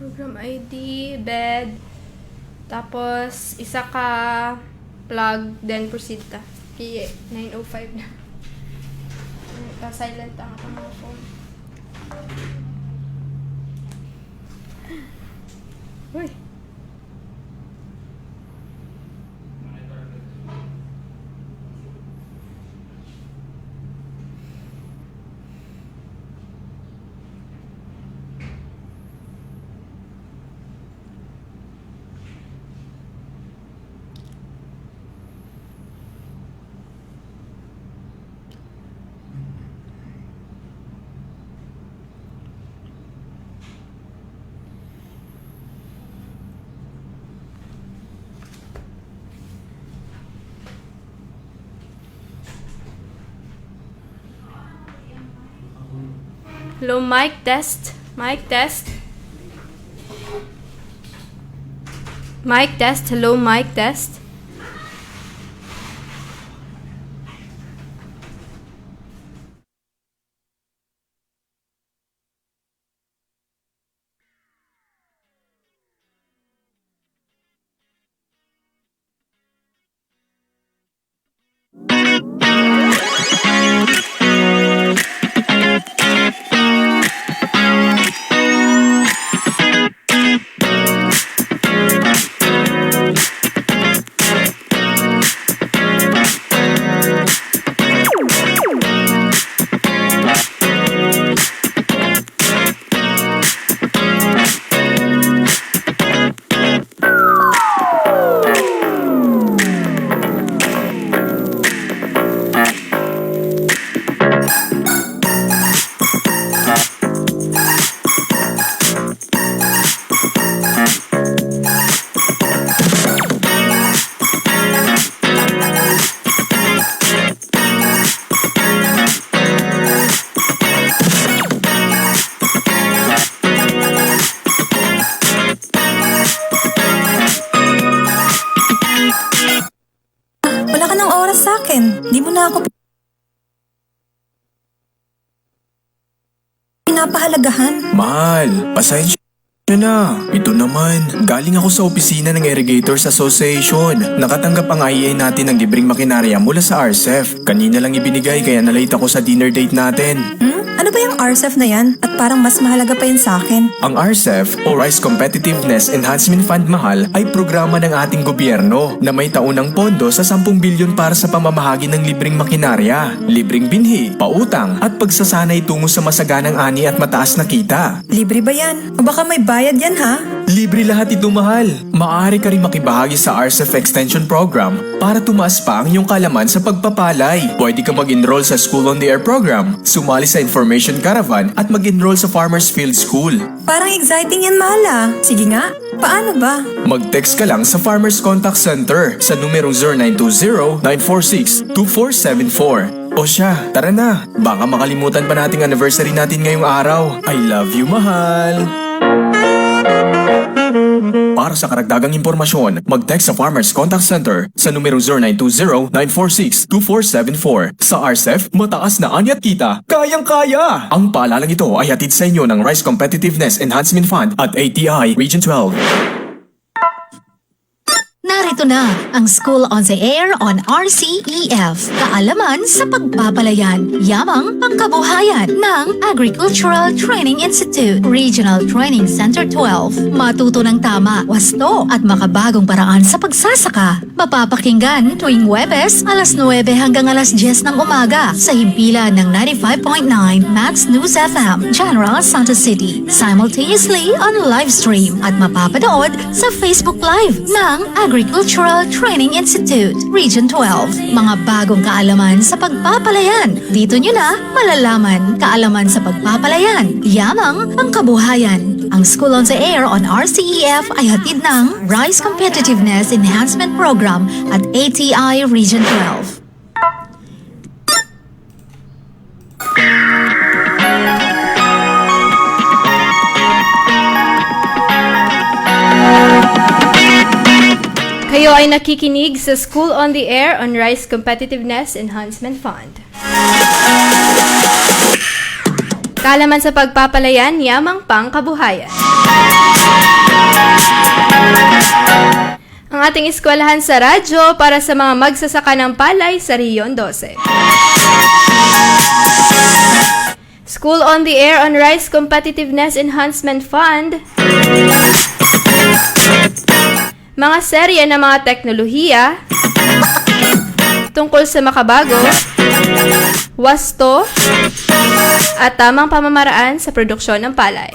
Program ID, bed, tapos isa ka plug, then proceed ta. Kaya 9:05 na. Silent ang akong mga phone. Uy. Hello, mic test. Mic test. Mic test. Hello, mic test. Wala ka ng oras sa akin. Di mo na ako pinapahalagahan. Mahal, pasensya na. Ito naman, galing ako sa opisina ng Irrigators Association. Nakatanggap ang IEA natin ng libreng makinarya mula sa RCEF. Kanina lang ibinigay kaya nalate ako sa dinner date natin. Ano ba yung RCEF na yan? At parang mas mahalaga pa yun sa akin. Ang RCEF o Rice Competitiveness Enhancement Fund, mahal, ay programa ng ating gobyerno na may taunang pondo sa 10 bilyon para sa pamamahagi ng libreng makinarya, libreng binhi, pautang at pagsasanay tungo sa masaganang ani at mataas na kita. Libre ba yan? O baka may bayad yan ha? Libre lahat ito, mahal. Maaari ka rin makibahagi sa RCEF Extension Program para tumaas pa ang iyong kalaman sa pagpapalay. Pwede ka mag-enroll sa School on the Air program, sumali sa Information Caravan at mag-enroll sa Farmers Field School. Parang exciting yan, mahal ah. Sige nga, paano ba? Mag-text ka lang sa Farmers Contact Center sa numerong 0920-946-2474. O siya, tara na. Baka makalimutan pa nating anniversary natin ngayong araw. I love you, mahal. Para sa karagdagang impormasyon, mag-text sa Farmers Contact Center sa numero 0920-946-2474. Sa RCEF, mataas na ani at kita, kayang-kaya! Ang paalalang ito ay hatid sa inyo ng Rice Competitiveness Enhancement Fund at ATI Region 12. Narito na ang School on the Air on RCEF. Kaalaman sa pagpapalayan, yamang pangkabuhayan ng Agricultural Training Institute, Regional Training Center 12. Matuto ng tama, wasto at makabagong paraan sa pagsasaka. Mapapakinggan tuwing Huwebes, alas 9 hanggang alas 10 ng umaga sa himpilan ng 95.9 Max News FM, General Santos City. Simultaneously on live stream at mapapanood sa Facebook Live ng Agricultural Training Institute, Region 12. Mga bagong kaalaman sa pagpapalayan. Dito nyo na malalaman kaalaman sa pagpapalayan. Yamang pangkabuhayan. Ang School on the Air on RCEF ay hatid ng Rice Competitiveness Enhancement Program at ATI Region 12. Kayo ay nakikinig sa School on the Air on Rice Competitiveness Enhancement Fund. Kaalaman sa pagpapalayan, yamang pangkabuhayan. Ang ating eskwelahan sa radyo para sa mga magsasaka ng palay sa Rion 12. School on the Air on Rice Competitiveness Enhancement Fund. Mga serye ng mga teknolohiya tungkol sa makabago, wasto, at tamang pamamaraan sa produksyon ng palay.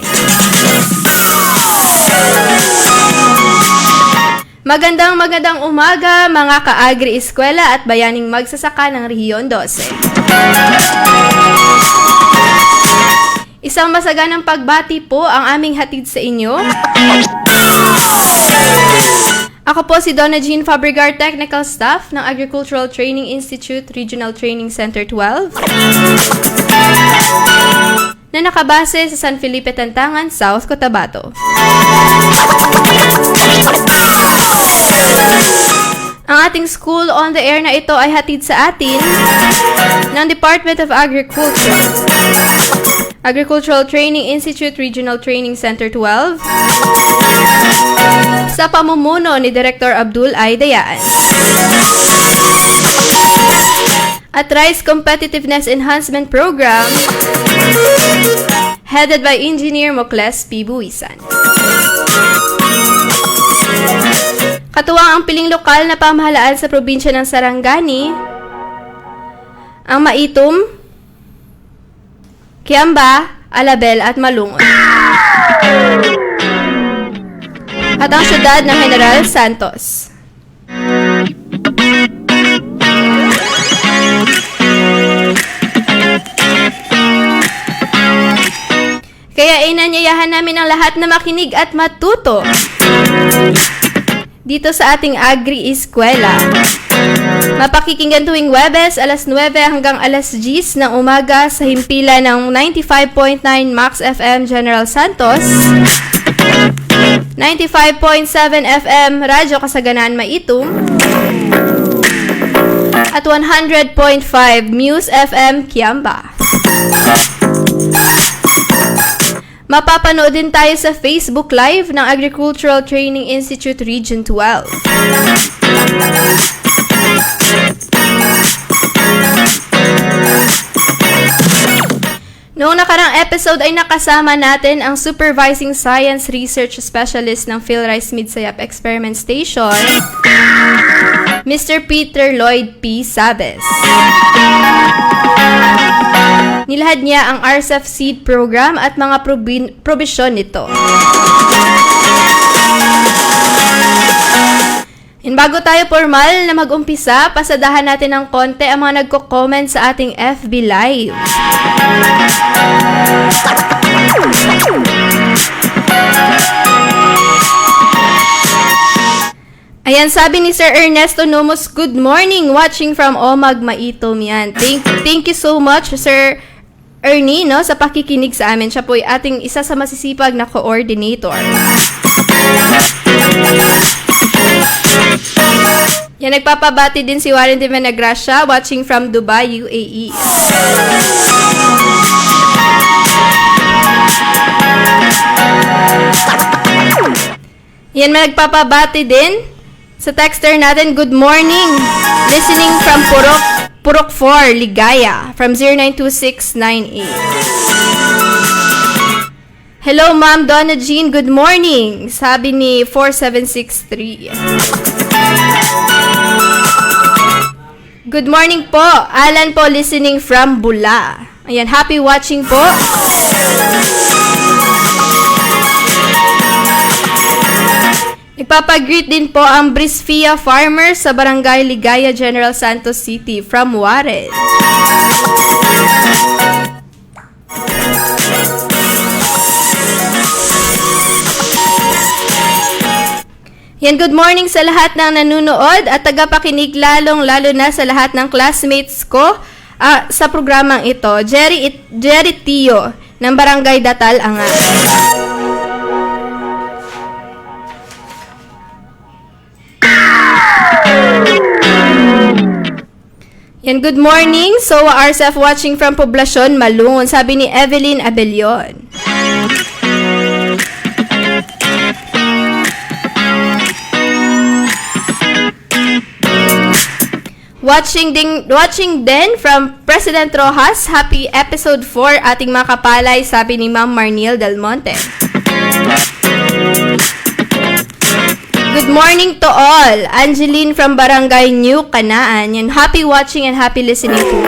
Magandang umaga mga ka-agri eskwela at bayaning magsasaka ng Rion 12. Isang masaganang pagbati po ang aming hatid sa inyo. Ako po si Donna Jean Fabregar, Technical Staff ng Agricultural Training Institute Regional Training Center 12 na nakabase sa San Felipe, Tantangan, South Cotabato. Ang ating School on the Air na ito ay hatid sa atin ng Department of Agriculture, Agricultural Training Institute Regional Training Center 12 sa pamumuno ni Director Abdul I. Dayaan. At Rice Competitiveness Enhancement Program headed by Engineer Mocles P. Buisan. Katuwang ang piling lokal na pamahalaan sa probinsya ng Sarangani, ang Maitum, Kiamba, Alabel at Malungon. At ang syudad ng General Santos. Kaya inanyayahan namin ang lahat na makinig at matuto dito sa ating Agri-Eskwela. Mapakikinggan tuwing Webes, alas 9 hanggang alas 10 ng umaga sa himpila ng 95.9 Max FM General Santos, 95.7 FM Radyo Kasaganaan Maitum, at 100.5 Muse FM Kiamba. Mapapanood din tayo sa Facebook Live ng Agricultural Training Institute Region 12. Noong nakarang episode ay nakasama natin ang Supervising Science Research Specialist ng PhilRice Midsayap Experiment Station, Mr. Peter Lloyd P. Sabes. Nilahad niya ang RCEF Seed Program at mga probisyon nito. Bago tayo formal na mag-umpisa, pasadahan natin ng konti ang mga nagko-comment sa ating FB Live. Ayan, sabi ni Sir Ernesto Nomos, good morning, watching from Omag, Maitom yan. Thank you so much, Sir Ernie, no, sa pakikinig sa amin. Siya po ay ating isa sa masisipag na coordinator. Yan, nagpapabati din si Warren de Menagracia, watching from Dubai, UAE. Yan, nagpapabati din sa texter natin, good morning, listening from Purok 4, Ligaya, from 092698. Hello, Ma'am Donna Jean, good morning, sabi ni 4763. Good morning po, Alan po, listening from Bula. Ayan, happy watching po. Nagpapagreet din po ang Brisfia Farmers sa Barangay Ligaya, General Santos City from Juarez. Yan, good morning sa lahat ng nanunood at tagapakinig, lalo na sa lahat ng classmates ko sa programang ito. Jerry Tio ng Barangay Datal, Angat. Yan, good morning. So, RCF watching from Poblacion, Malungon. Sabi ni Evelyn Abelion. Watching din from President Rojas, happy episode 4 ating mga kapalay, sabi ni Ma'am Marniel Del Monte. Good morning to all. Angeline from Barangay New Canaan. Yan, happy watching and happy listening po.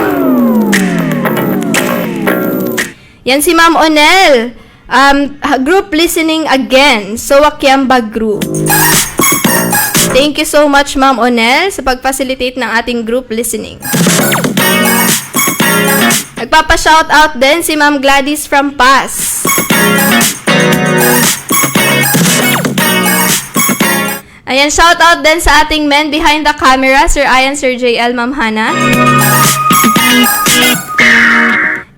Yan si Ma'am Onel. Group listening again. So, Wakyamba Group. Thank you so much, Ma'am Onel, sa pag-facilitate ng ating group listening. Nagpapa-shoutout din si Ma'am Gladys from Paz. Ayan, shoutout din sa ating men behind the camera, Sir Ian, Sir JL, Ma'am Hana.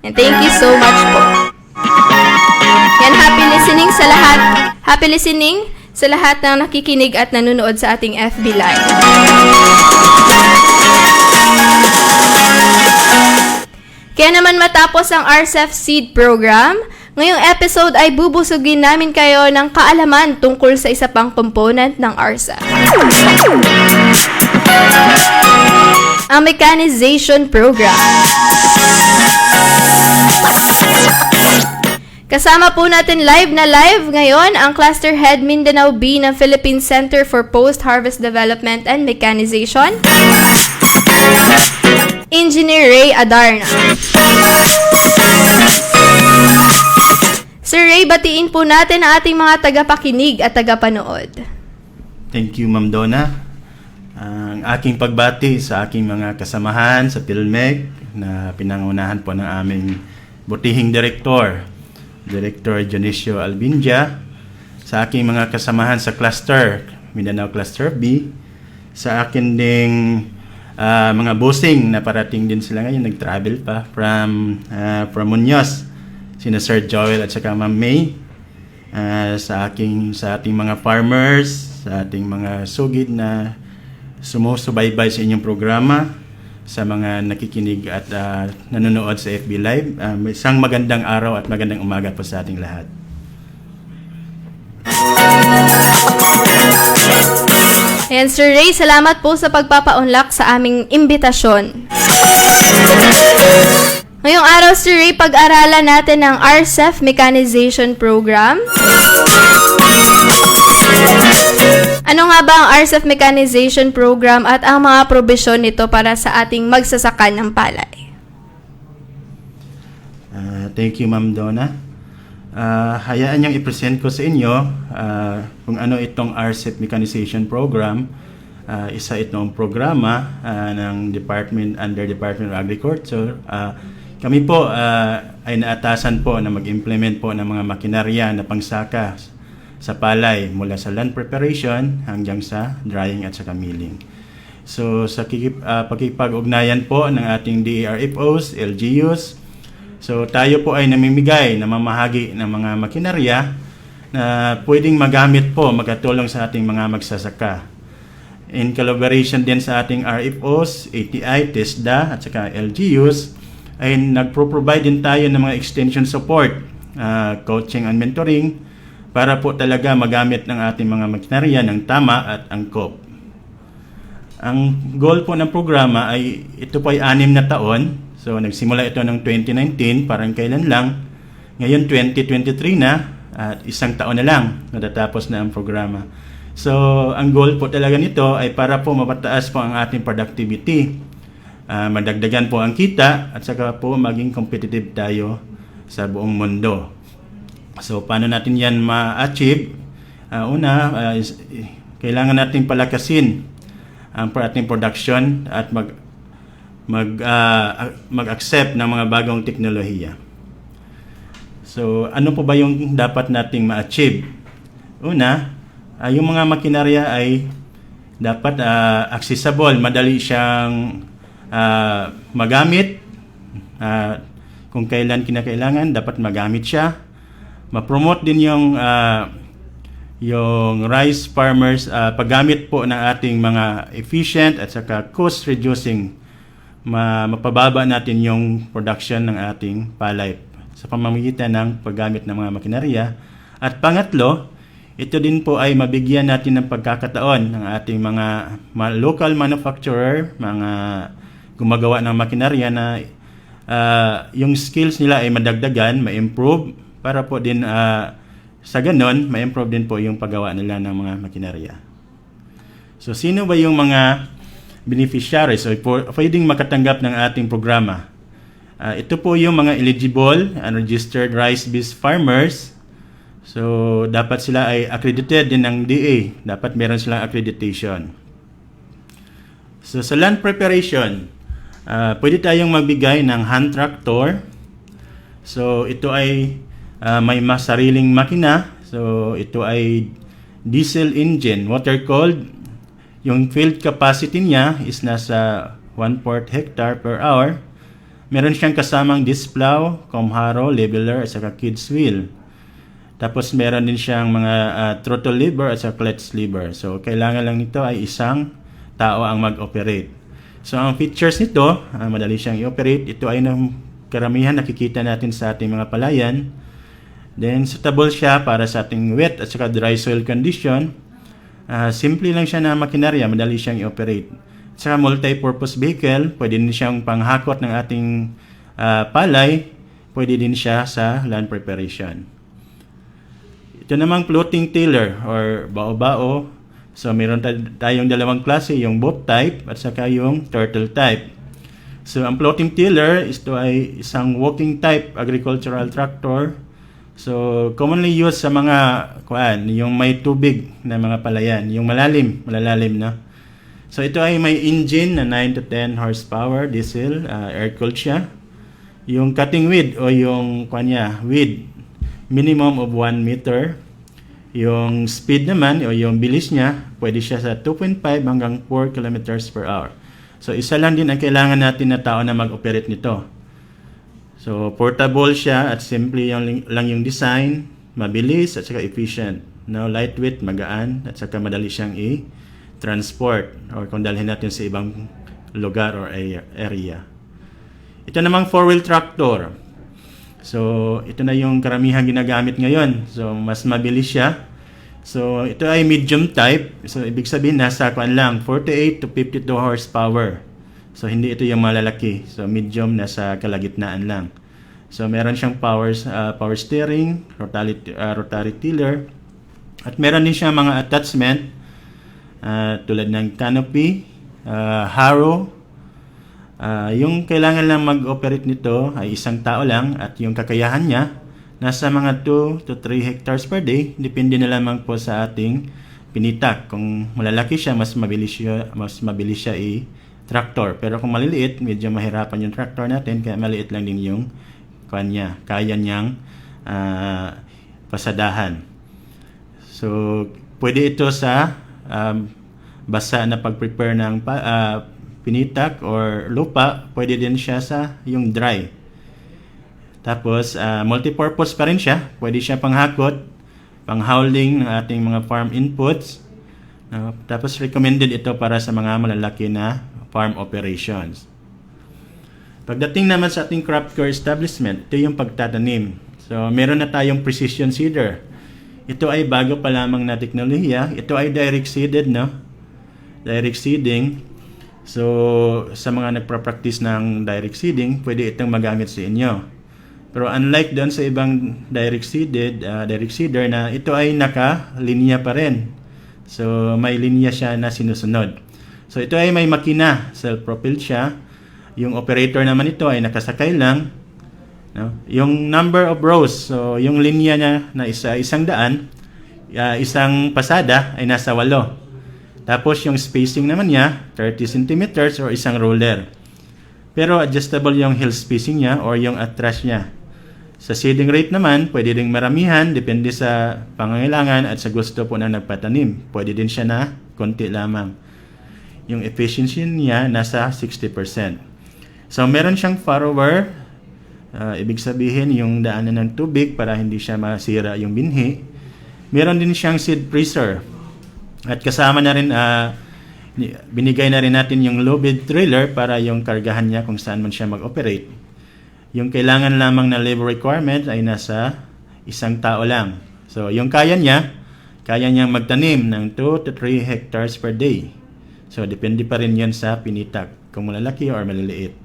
And thank you so much po. Yan, happy listening sa lahat. Happy listening sa lahat ng nakikinig at nanonood sa ating FB Live. Kaya naman matapos ang RCEF Seed Program, ngayong episode ay bubusugin namin kayo ng kaalaman tungkol sa isa pang component ng RCEF. Ang Mechanization Program. Kasama po natin live ngayon ang Cluster Head Mindanao B ng Philippine Center for Post-Harvest Development and Mechanization, Engineer Ray Adarna. Sir Ray, batiin po natin ang ating mga tagapakinig at tagapanood. Thank you, Ma'am Donna. Ang aking pagbati sa aking mga kasamahan sa PhilMec na pinangunahan po ng aming butihing Director Dionisio Albindia, sa aking mga kasamahan sa Cluster, Mindanao Cluster B, sa akin ding mga bossing na parating din sila ngayon, nag-travel pa from Muñoz, sina Sir Joel at saka Ma'am May, sa ating mga farmers, sa ating mga sugid na sumusubaybay sa inyong programa, sa mga nakikinig at nanonood sa FB Live. Isang magandang araw at magandang umaga po sa ating lahat. Ayan, Sir Ray, salamat po sa pagpapa-unlock sa aming imbitasyon. Ngayong araw, Sir Ray, pag-aralan natin ang RCEF Mechanization Program. Ano nga ba ang RCEF Mechanization Program at ang mga probisyon nito para sa ating magsasaka ng palay? Thank you, Ma'am Donna. Hayaan niyang i-present ko sa inyo kung ano itong RCEF Mechanization Program. Isa itong programa ng Department of Agriculture. Kami po ay naatasan po na mag-implement po ng mga makinarya na pangsaka sa palay mula sa land preparation hanggang sa drying at saka milling. So sa pakikipag-ugnayan po ng ating DARFOs, LGUs, so tayo po ay namimigay, namamahagi ng mga makinarya na pwedeng magamit po, magkatulong sa ating mga magsasaka. In collaboration din sa ating RFOs, ATI, TESDA at saka LGUs, ay nagpro-provide din tayo ng mga extension support, coaching and mentoring, para po talaga magamit ng ating mga makinarya ng tama at angkop. Ang goal po ng programa ay ito po ay 6 na taon. So nagsimula ito ng 2019, parang kailan lang. Ngayon 2023 na at 1 taon na lang natatapos na ang programa. So ang goal po talaga nito ay para po mapataas po ang ating productivity. Madagdagan po ang kita at saka po maging competitive tayo sa buong mundo. So, paano natin yan ma-achieve? Kailangan natin palakasin ang ating production at mag-accept ng mga bagong teknolohiya. So, ano po ba yung dapat nating ma-achieve? Una, yung mga makinarya ay dapat accessible, madali siyang magamit. Kung kailan kinakailangan, dapat magamit siya. Ma-promote din yung rice farmers, paggamit po ng ating mga efficient at saka cost-reducing mapababa natin yung production ng ating palay sa pamamagitan ng paggamit ng mga makinarya. At pangatlo, ito din po ay mabigyan natin ng pagkakataon ng ating mga local manufacturer, mga gumagawa ng makinarya na yung skills nila ay madagdagan, ma-improve, para po din sa ganon, ma-improve din po yung paggawa nila ng mga makinarya. So, sino ba yung mga beneficiaries o pwedeng makatanggap ng ating programa? Ito po yung mga eligible and registered rice-based farmers. So, dapat sila ay accredited din ng DA. Dapat meron silang accreditation. So, sa land preparation, pwede tayong magbigay ng hand tractor. So, ito ay may sariling makina. So, ito ay diesel engine, water-cooled. Yung field capacity niya is nasa 1/4 hectare per hour. Meron siyang kasamang disc plow, comb harrow, leveler, at saka kids wheel. Tapos meron din siyang mga throttle lever at saka clutch lever. So, kailangan lang nito ay isang tao ang mag-operate. So, ang features nito, madali siyang i-operate. Ito ay karamihan nakikita natin sa ating mga palayan. Then, suitable siya para sa ating wet at saka dry soil condition. Simple lang siya na makinarya, madali siyang i-operate. At saka multi-purpose vehicle, pwede din siyang panghakot ng ating palay. Pwede din siya sa land preparation. Ito namang floating tiller or bao-bao. So, meron tayong dalawang klase, yung boat type at saka yung turtle type. So, ang floating tiller, ito ay isang walking type agricultural tractor. So, commonly used sa mga, yung may tubig na mga palayan, yung malalalim na. So, ito ay may engine na 9 to 10 horsepower, diesel, air-cooled siya. Yung cutting width o yung, width, minimum of 1 meter. Yung speed naman o yung bilis niya, pwede siya sa 2.5 hanggang 4 kilometers per hour. So, isa lang din ang kailangan natin na tao na mag-operate nito. So, portable siya at simple lang yung design, mabilis at saka efficient. No, lightweight, magaan at saka madali siyang i-transport or kung dalhin natin sa ibang lugar or area. Ito namang 4-wheel tractor. So, ito na yung karamihan ginagamit ngayon. So, mas mabilis siya. So, ito ay medium type. So, ibig sabihin, nasa 48 to 52 horsepower. So, hindi ito yung malalaki. So, medium, nasa kalagitnaan lang. So, meron siyang power steering, rotary tiller. At meron din siyang mga attachment tulad ng canopy, harrow. Yung kailangan lang mag-operate nito ay isang tao lang at yung kakayahan niya nasa mga 2 to 3 hectares per day. Depende na lamang po sa ating pinitak. Kung malalaki siya, mas mabilis siya i-tractor. Pero kung maliliit, medyo mahirapan yung tractor natin kaya maliit lang din yung kaya niyang pasadahan. So, pwede ito sa basa na pag-prepare ng pinitak or lupa, pwede din siya sa yung dry. Tapos, multipurpose pa rin siya. Pwede siya panghakot, pang-hauling ng ating mga farm inputs. Tapos, recommended ito para sa mga malalaki na farm operations. Pagdating naman sa ating crop care establishment, ito yung pagtatanim. So, meron na tayong precision seeder. Ito ay bago pa lamang na teknolohiya. Ito ay direct seeded, no? Direct seeding. So, sa mga nagpa-practice ng direct seeding, pwede itong magamit sa inyo. Pero unlike doon sa ibang direct seeder na ito ay naka-linya pa rin. So, may linya siya na sinusunod. So, ito ay may makina, self-propelled siya. Yung operator naman ito ay nakasakay lang. No? Yung number of rows, so yung linya niya na isang daan, isang pasada ay nasa 8. Tapos yung spacing naman niya, 30 centimeters or isang roller. Pero adjustable yung hill spacing niya or yung attrash niya. Sa seeding rate naman, pwede ding maramihan, depende sa pangangailangan at sa gusto po na nagpatanim. Pwede din siya na konti lamang. Yung efficiency niya nasa 60%. So meron siyang furrower, ibig sabihin yung daanan ng tubig para hindi siya masira yung binhi. Meron din siyang seed freezer. At kasama na rin binigay na rin natin yung low bed trailer para yung kargahan niya kung saan man siya mag-operate. Yung kailangan lamang na labor requirement ay nasa isang tao lang. So yung kaya niyang magtanim ng 2 to 3 hectares per day. So depende pa rin yan sa pinitak, kung malalaki or maliliit.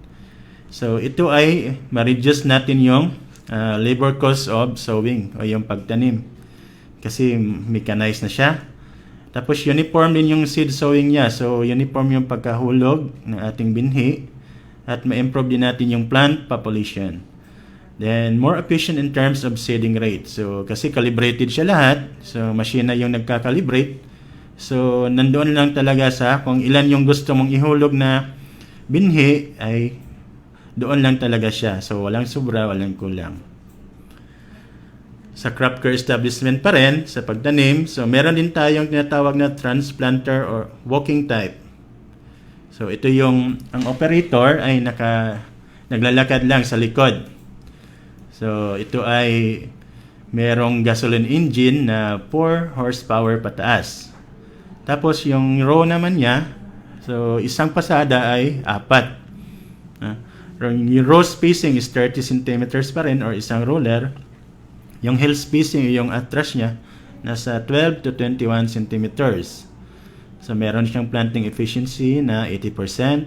So ito ay ma-reduce natin yung labor cost of sowing o yung pagtanim. Kasi mechanized na siya. Tapos uniform din yung seed sowing niya. So uniform yung pagkahulog ng ating binhi at ma-improve din natin yung plant population. Then more efficient in terms of seeding rate. So kasi calibrated siya lahat. So machine na yung nagka-calibrate. So nandoon lang talaga sa kung ilan yung gusto mong ihulog na binhi ay doon lang talaga siya. So walang sobra, walang kulang. Sa crop care establishment pa rin, sa pagtanim, so meron din tayong tinatawag na transplanter or walking type. So ito yung, ang operator ay naglalakad lang sa likod. So ito ay merong gasoline engine na 4 horsepower pataas. Tapos yung row naman niya, so isang pasada ay 4. Yung row spacing is 30 centimeters pa rin or isang roller. Yung hill spacing, yung atras niya, nasa 12 to 21 centimeters. So, meron siyang planting efficiency na 80%.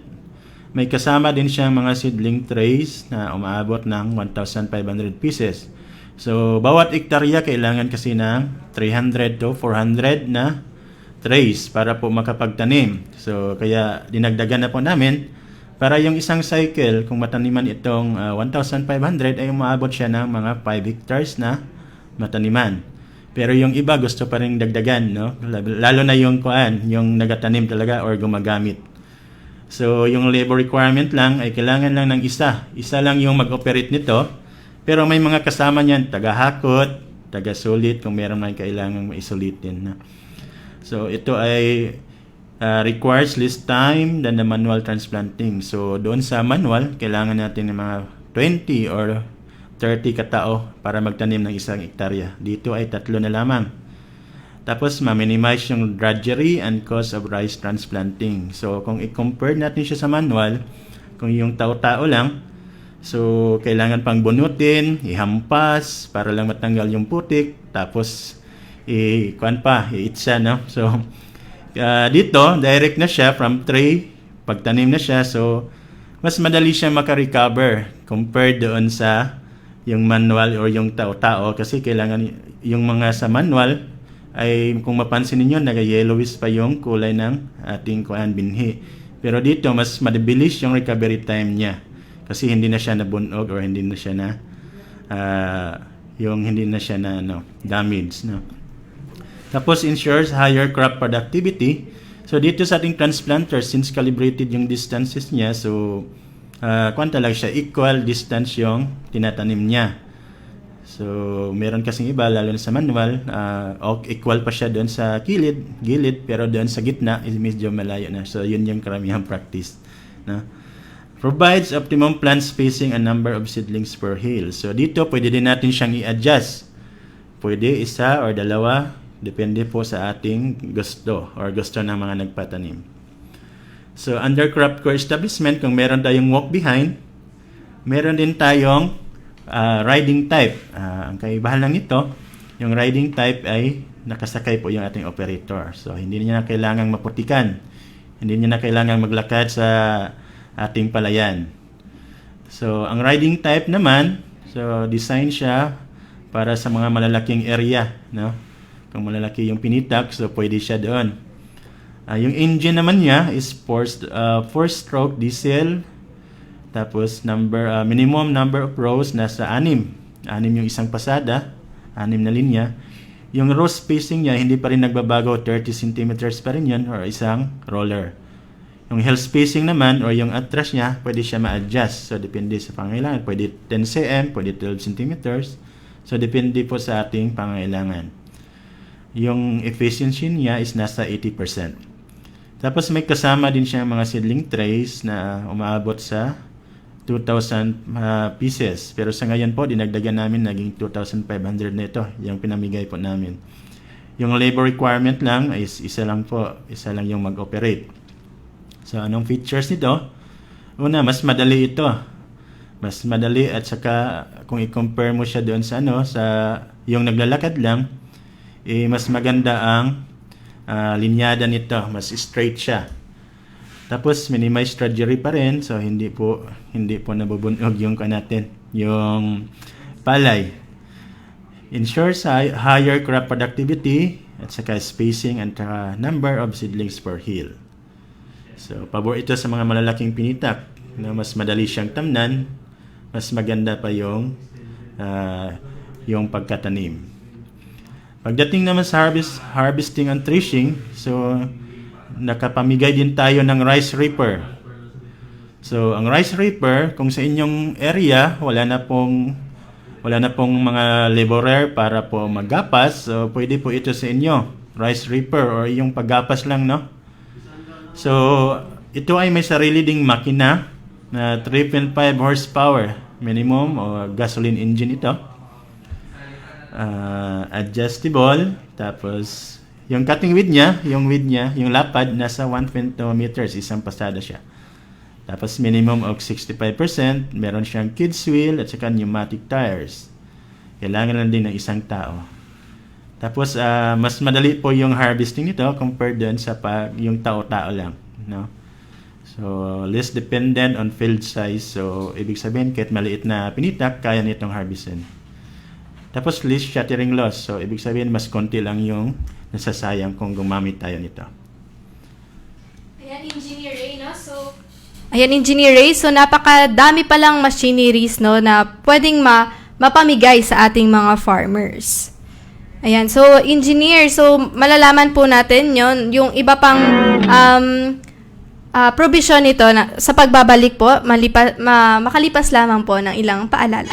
May kasama din siyang mga seedling trays na umaabot ng 1,500 pieces. So, bawat ektarya kailangan kasi ng 300 to 400 na trays para po makapagtanim. So, kaya dinagdagan na po namin para yung isang cycle, kung mataniman itong 1,500 ay umaabot siya ng mga 5 hectares na mataniman. Pero yung iba gusto pa rin dagdagan, no? Lalo na yung yung nagatanim talaga or gumagamit. So yung labor requirement lang ay kailangan lang ng isa. Isa lang yung mag-operate nito. Pero may mga kasama niyan, taga-hakot, taga-sulit kung meron man kailangan maisulitin. No? So ito ay requires less time than the manual transplanting. So, doon sa manual, kailangan natin ng mga 20 or 30 katao para magtanim ng isang hektarya. Dito ay 3 na lamang. Tapos, ma-minimize yung drudgery and cost of rice transplanting. So, kung i-compare natin siya sa manual, kung yung tao-tao lang, so, kailangan pang bunutin, ihampas, para lang matanggal yung putik, tapos, i-itsa, no? So, dito, direct na siya from tray, pagtanim na siya, so mas madali siya makarecover compared doon sa yung manual or yung tao-tao kasi kailangan yung mga sa manual ay kung mapansin niyo nag-yellowish pa yung kulay ng ating binhi. Pero dito mas mabilis yung recovery time niya kasi hindi na siya nabunog or hindi na siya na damage, no. Tapos ensures higher crop productivity. So dito sa ating transplanter, since calibrated yung distances niya, so talaga siya equal distance yung tinatanim niya. So meron kasing iba, lalo na sa manual, equal pa siya doon sa gilid, pero doon sa gitna is medyo malayo na. So yun yung karamihang practice. No? Provides optimum plant spacing and number of seedlings per hill. So dito pwede din natin siyang i-adjust. Pwede isa or dalawa. Depende po sa ating gusto or gusto ng mga nagpatanim. So, under crop care establishment, kung meron tayong walk behind, meron din tayong riding type. Ang kaibahan lang nito, yung riding type ay nakasakay po yung ating operator. So, hindi niya na kailangang maputikan. Hindi niya na kailangang maglakad sa ating palayan. So, ang riding type naman, so design siya para sa mga malalaking area, no? Kung malalaki yung pinitak, so pwede siya doon. Yung engine naman niya is 4-stroke diesel. Tapos minimum number of rows nasa 6. 6 yung isang pasada, 6 na linya. Yung row spacing niya hindi pa rin nagbabago, 30 centimeters pa rin yun or isang roller. Yung hill spacing naman or yung atras niya, pwede siya ma-adjust. So depende sa pangailangan, pwede 10 cm, pwede 12 centimeters. So depende po sa ating pangailangan. Yung efficiency niya is nasa 80%. Tapos may kasama din siya mga seedling trays na umaabot sa 2,000 pieces. Pero sa ngayon po, dinagdagan namin, naging 2,500 na ito, yung pinamigay po namin. Yung labor requirement lang is isa lang yung mag-operate. So, anong features nito? Una, mas madali ito. Mas madali at saka kung i-compare mo siya doon sa sa yung naglalakad lang, mas maganda ang linyada nito, mas straight siya. Tapos minimize trajectory pa rin, so hindi po nabubunog yung yung palay. Ensures higher crop productivity at saka spacing and number of seedlings per hill. So pabor ito sa mga malalaking pinitak na mas madali siyang tamnan, mas maganda pa yung pagkatanim. Pagdating naman sa harvesting and threshing, so nakapamigay din tayo ng rice reaper. So ang rice reaper, kung sa inyong area wala na pong mga laborer para po maggapas, so pwede po ito sa inyo, rice reaper or yung paggapas lang, no? So ito ay may sarili ding makina na 3.5 horsepower minimum o gasoline engine ito. Adjustable, tapos yung cutting width niya, yung lapad nasa 1.2 meters, isang pasada siya. Tapos minimum of 65%, meron siyang kids wheel at saka pneumatic tires. Kailangan lang din ng isang tao. Tapos mas madali po yung harvesting nito compared dun sa yung tao-tao lang, no? So less dependent on field size. So ibig sabihin kahit maliit na pinitak, kaya nitong harvestin. Tapos least shattering loss. So ibig sabihin mas konti lang yung nasasayang kung gumamit tayo nito. Ayan, Engineer Ray, no? Ayan, Engineer Ray. So, napakadami palang machineries, no, na pwedeng mapamigay sa ating mga farmers. Ayan. So, Engineer, so, malalaman po natin yon yung iba pang provision nito na, sa pagbabalik po, makalipas lamang po ng ilang paalala.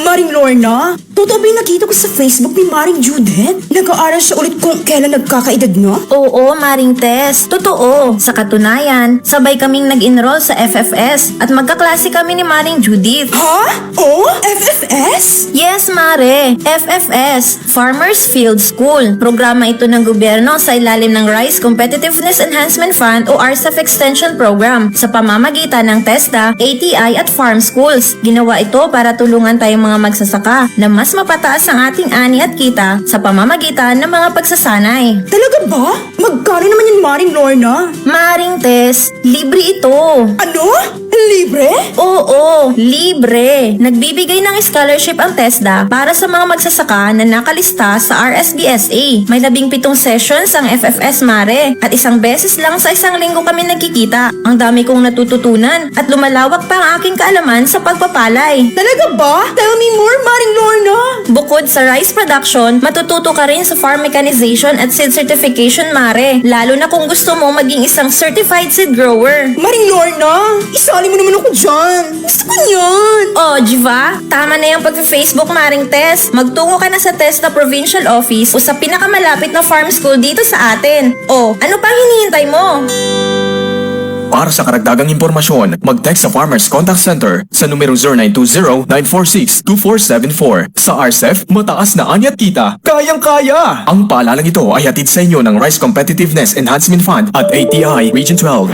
Maring Lorna, totoo ba yung nakita ko sa Facebook ni Maring Judith? Nag-aaral siya ulit kung kailan nagkakaedad na? Oo, Maring Tess. Totoo. Sa katunayan, sabay kaming nag-enroll sa FFS at magkaklase kami ni Maring Judith. Ha? Oh? FFS? Yes, Mare. FFS, Farmers Field School. Programa ito ng gobyerno sa ilalim ng Rice Competitiveness Enhancement Fund o RCEF Extension Program sa pamamagitan ng TESDA, ATI at Farm Schools. Ginawa ito para tulungan tayong mga magsasaka na mas mapataas ang ating ani at kita sa pamamagitan ng mga pagsasanay. Talaga ba? Magkano naman yan, Maring Lorna? Maring Tess, libre ito. Ano? Libre? Oo, libre. Nagbibigay ng scholarship ang TESDA para sa mga magsasaka na nakalista sa RSBSA. May 17 sessions ang FFS, Mare, at isang beses lang sa isang linggo kami nagkikita. Ang dami kong natututunan at lumalawak pa ang aking kaalaman sa pagpapalay. Talaga ba? Tell me more, Maring Lorna. Bukod sa rice production, matututo ka rin sa farm mechanization at seed certification, Mare. Lalo na kung gusto mo maging isang certified seed grower. Maring Lorna, isali mo naman ako dyan. Gusto ko yan. Oh, Jiva, tama na yung pag-Facebook, Maring Tess. Magtungo ka na sa TESDA Provincial Office o sa pinakamalapit na farm school dito sa atin. Oh, ano pang hinihintay mo? Para sa karagdagang impormasyon, mag-text sa Farmers Contact Center sa numero 0920-946-2474. Sa RCEF, mataas na ani at kita, kayang-kaya! Ang paalalang ito ay hatid sa inyo ng Rice Competitiveness Enhancement Fund at ATI Region 12.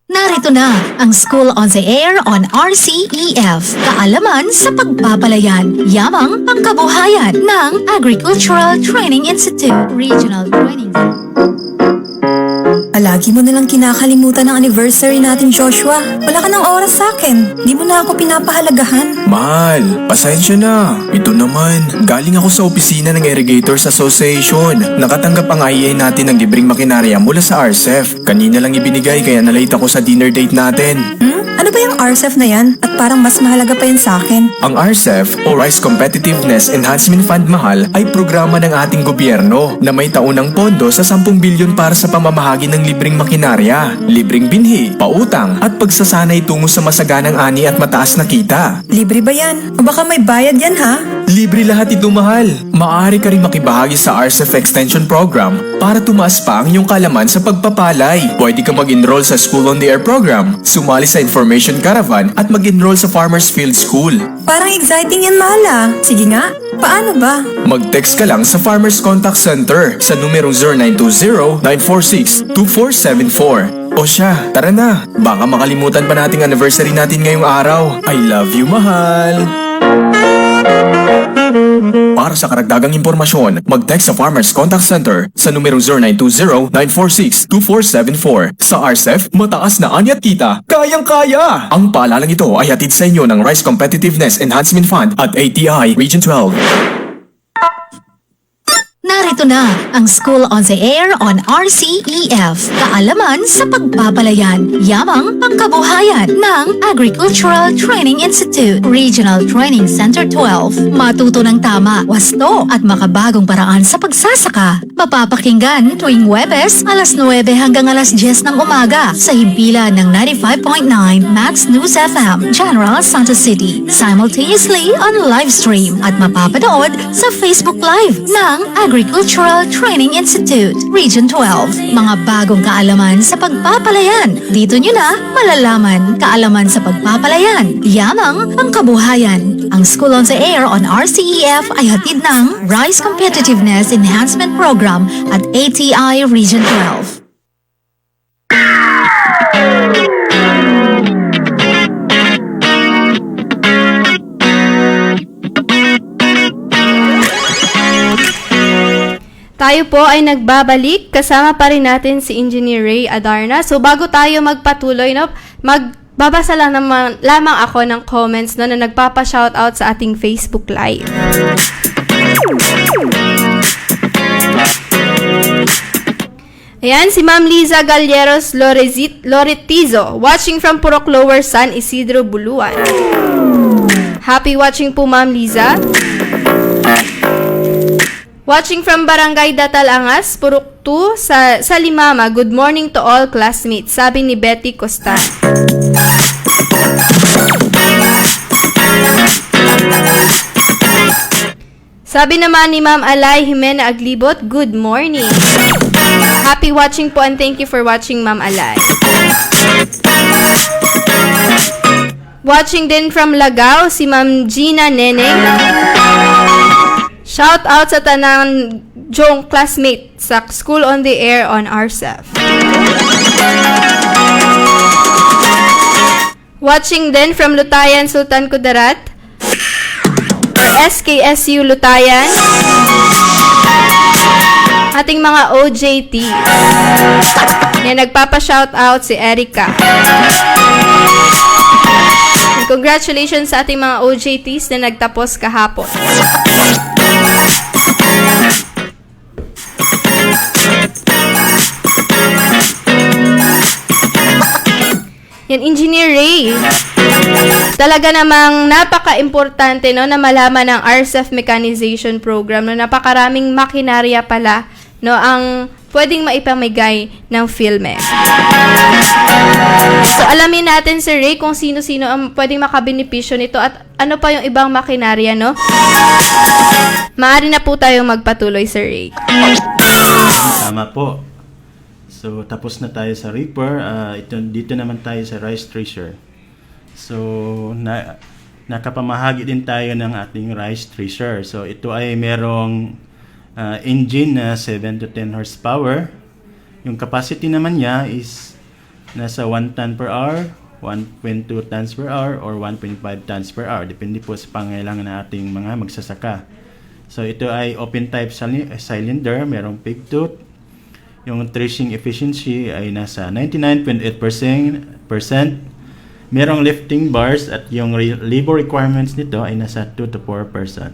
Narito na ang School on the Air on RCEF. Kaalaman sa pagpapalayan, yamang pangkabuhayan ng Agricultural Training Institute Regional Training. Lagi mo nalang kinakalimutan ng anniversary natin, Joshua. Wala ka ng oras sa akin. Di mo na ako pinapahalagahan. Mahal, pasensya na. Ito naman, galing ako sa opisina ng Irrigators Association. Nakatanggap ang IEA natin ng libreng makinarya mula sa RCEF. Kanina lang ibinigay kaya nalate ako sa dinner date natin. Ano ba yung RCEF na yan? At parang mas mahalaga pa yun sa akin. Ang RCEF o Rice Competitiveness Enhancement Fund, mahal, ay programa ng ating gobyerno na may taunang pondo sa 10 bilyon para sa pamamahagi ng libreng makinarya, libreng binhi, pautang at pagsasanay tungo sa masaganang ani at mataas na kita. Libre ba yan? O baka may bayad yan, ha? Libre lahat ito, mahal. Maaari ka rin makibahagi sa RCEF Extension Program para tumaas pa ang iyong kalaman sa pagpapalay. Pwede ka mag-enroll sa School on the Air program, sumali sa Information Caravan at mag-enroll sa Farmers Field School. Parang exciting yan, Mala. Sige nga, paano ba? Mag-text ka lang sa Farmers Contact Center sa numerong 0920-946-2474. O siya, tara na. Baka makalimutan pa nating anniversary natin ngayong araw. I love you, mahal. Para sa karagdagang impormasyon, mag-text sa Farmers Contact Center sa numerong 0920-946-2474. Sa RCEF, mataas na anyat kita, kayang-kaya! Ang paalalang ito ay hatid sa inyo ng Rice Competitiveness Enhancement Fund at ATI Region 12. Narito na ang School on the Air on RCEF. Kaalaman sa pagpapalayan, yamang pangkabuhayan ng Agricultural Training Institute, Regional Training Center 12. Matuto ng tama, wasto at makabagong paraan sa pagsasaka. Mapapakinggan tuwing Huwebes, alas 9 hanggang alas 10 ng umaga sa himpilan ng 95.9 Max News FM, General Santos City. Simultaneously on live stream at mapapanood sa Facebook Live ng Agricultural Training Institute, Region 12. Mga bagong kaalaman sa pagpapalayan. Dito nyo na malalaman kaalaman sa pagpapalayan. Yamang pangkabuhayan. Ang School on the Air on RCEF ay hatid ng Rice Competitiveness Enhancement Program at ATI Region 12. Tayo po ay nagbabalik. Kasama pa rin natin si Engineer Ray Adarna. So bago tayo magpatuloy, no, magbabasa lang naman lamang ako ng comments no, na nagpapa-shoutout sa ating Facebook Live. Ayan, si Ma'am Liza Galleros Loretizo, watching from Purok Lower San Isidro, Buluan. Happy watching po, Ma'am Liza. Watching from Barangay Datalangas, Purok 2, sa Limama. Good morning to all classmates, sabi ni Betty Costa. Sabi naman ni Ma'am Alay Jimena Aglibot, good morning. Happy watching po and thank you for watching, Ma'am Alay. Watching din from Lagao, si Ma'am Gina Neneng. Shout out sa tanang Jong classmate sa School on the Air on RCEF. Watching din from Lutayan, Sultan Kudarat, or SKSU Lutayan. Ating mga OJT. Yan, nagpapa-shout out si Erica. And congratulations sa ating mga OJTs na nagtapos kahapon. Yan, Engineer Ray. Talaga namang napaka-importante no, na malaman ng RCEF Mechanization Program. No, napakaraming makinarya pala no, ang pwedeng maipamigay ng PhilMech. So, alamin natin, Sir Ray, kung sino-sino ang pwedeng makabenepisyo nito at ano pa yung ibang makinarya, no? Maaari na po tayong magpatuloy, Sir Ray. Tama po. So, tapos na tayo sa Reaper. Dito naman tayo sa Rice Thresher. So, nakapamahagi din tayo ng ating Rice Thresher. So, ito ay merong engine na 7 to 10 horsepower. Yung capacity naman niya is nasa 1 ton per hour, 1.2 tons per hour, or 1.5 tons per hour. Depende po sa pangailangan ng ating mga magsasaka. So, ito ay open type cylinder, merong pig tooth. Yung threshing efficiency ay nasa 99.8%. Merong lifting bars at yung labor requirements nito ay nasa 2 to 4%.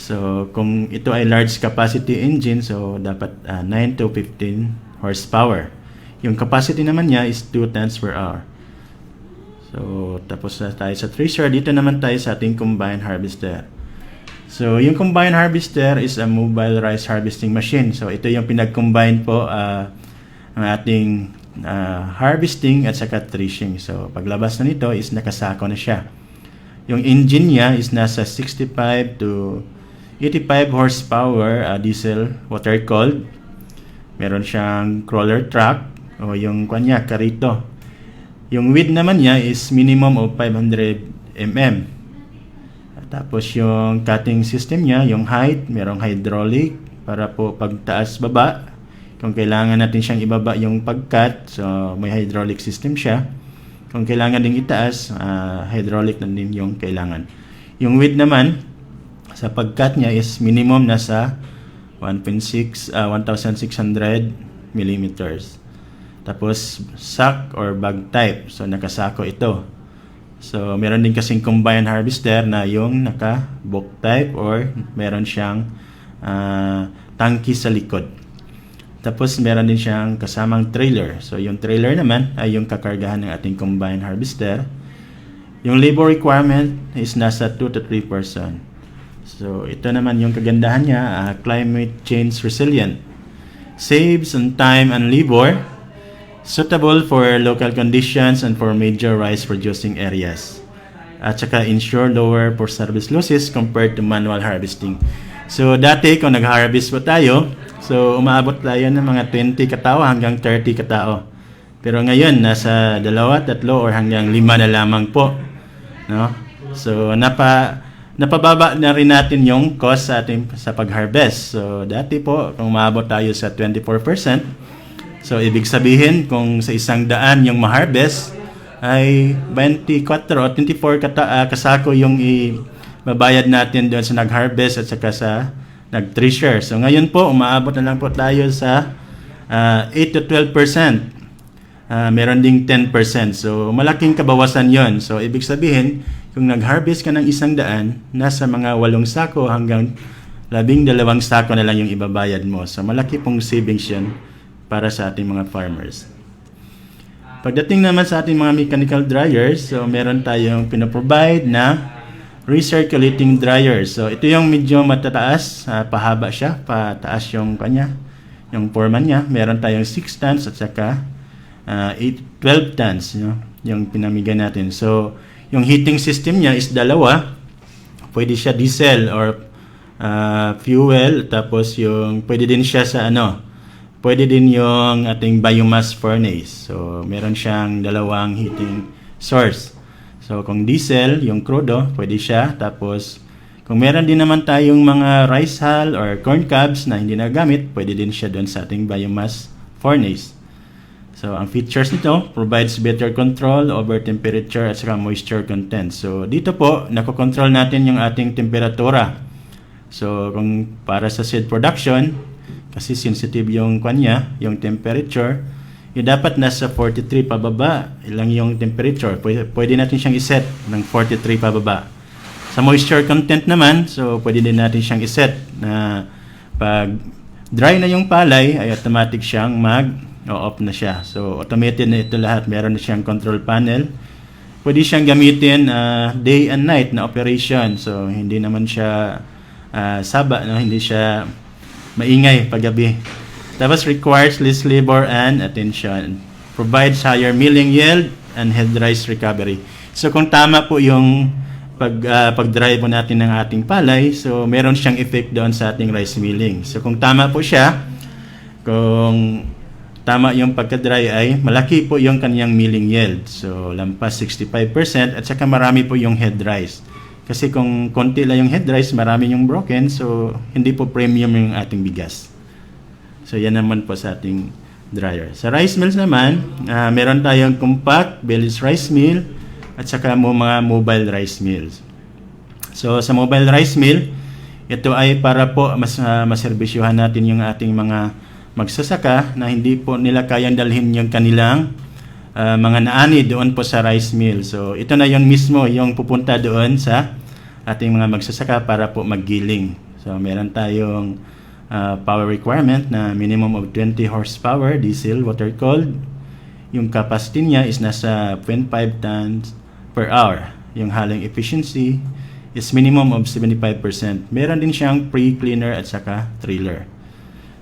So, kung ito ay large capacity engine, so dapat 9 to 15 horsepower. Yung capacity naman niya is 2 tons per hour. So, tapos na tayo sa thresher. Dito naman tayo sa ating combine harvester. So, yung combine harvester is a mobile rice harvesting machine. So, ito yung pinag-combine po ang ating harvesting at saka threshing. So, paglabas na nito is nakasako na siya. Yung engine niya is nasa 65 to 85 horsepower diesel water-cooled. Meron siyang crawler truck o yung kanya karito. Yung width naman niya is minimum of 500 mm. Tapos yung cutting system niya, yung height, merong hydraulic para po pagtaas baba. Kung kailangan natin siyang ibaba yung pag-cut, so may hydraulic system siya. Kung kailangan ding itaas, hydraulic na din yung kailangan. Yung width naman, sa pag-cut niya is minimum nasa 1.6, 1,600 millimeters. Tapos, sack or bag type. So, nakasako ito. So, meron din kasing combine harvester na yung naka-book type or meron siyang tangki sa likod. Tapos meron din siyang kasamang trailer. So yung trailer naman ay yung kakargahan ng ating combine harvester. Yung labor requirement is nasa 2 to 3 person. So ito naman yung kagandahan niya, climate change resilient. Saves on time and labor. Suitable for local conditions and for major rice producing areas. At saka ensure lower for service losses compared to manual harvesting. So dati kung nag-harvest po tayo, so umaabot tayo ng mga 20 katao hanggang 30 katao. Pero ngayon nasa 2, 3 or hanggang 5 na lamang po, no? So napababa na rin natin yung cost sa pag-harvest. So dati po kung umaabot tayo sa 24%, so ibig sabihin kung sa 100 yung ma-harvest ay 24 o 24 kasako yung mabayad natin doon sa nag-harvest at saka sa nag-treasure. So ngayon po, umaabot na lang po tayo sa 8 to 12%. Meron ding 10%. So malaking kabawasan yon. So ibig sabihin, kung nag-harvest ka ng 100, nasa mga 8 sako hanggang 12 sako na lang yung ibabayad mo. So malaki pong savings yun para sa ating mga farmers. Pagdating naman sa ating mga mechanical dryers, so meron tayong pinoprovide na recirculating dryer. So ito yung medyo matataas, pahaba siya, pataas yung kanya, yung foreman niya. Meron tayong 6 tons at saka 12 tons, yung pinamigay natin. So yung heating system niya is 2. Pwede siya diesel or fuel, tapos yung pwede din siya sa pwede din yung ating biomass furnace. So meron siyang 2 heating source. So kung diesel, yung crudo, pwede siya. Tapos kung meron din naman tayong mga rice hull or corn cobs na hindi nagamit, pwede din siya doon sa ating biomass furnace. So ang features nito provides better control over temperature at saka moisture content. So dito po, nakokontrol natin yung ating temperatura. So kung para sa seed production, kasi sensitive yung kanya, yung temperature, dapat nasa 43 pababa lang yung temperature. Pwede natin siyang iset ng 43 pababa. Sa moisture content naman, so pwede din natin siyang iset na pag dry na yung palay, ay automatic siyang mag-off na siya. So automated na ito lahat. Meron na siyang control panel. Pwede siyang gamitin day and night na operation. So hindi naman siya hindi siya maingay paggabi. Tapos requires less labor and attention. Provides higher milling yield and head rice recovery. So kung tama po yung pag-dry po natin ng ating palay, so meron siyang effect doon sa ating rice milling. So kung tama po siya, kung tama yung pagka-dry ay malaki po yung kanyang milling yield. So lampas 65% at saka marami po yung head rice. Kasi kung konti lang yung head rice, marami yung broken, so hindi po premium yung ating bigas. So yan naman po sa ating dryer. Sa rice mills naman, meron tayong compact bellows rice mill at saka mga mobile rice mills. So sa mobile rice mill, ito ay para po maserbisyuhan natin yung ating mga magsasaka na hindi po nila kayang dalhin yung kanilang mga naani doon po sa rice mill. So ito na yun mismo yung pupunta doon sa ating mga magsasaka para po maggiling. So meron tayong power requirement na minimum of 20 horsepower, diesel, water-cooled. Yung capacity niya is nasa 0.5 tons per hour. Yung hauling efficiency is minimum of 75%. Meron din siyang pre-cleaner at saka trailer.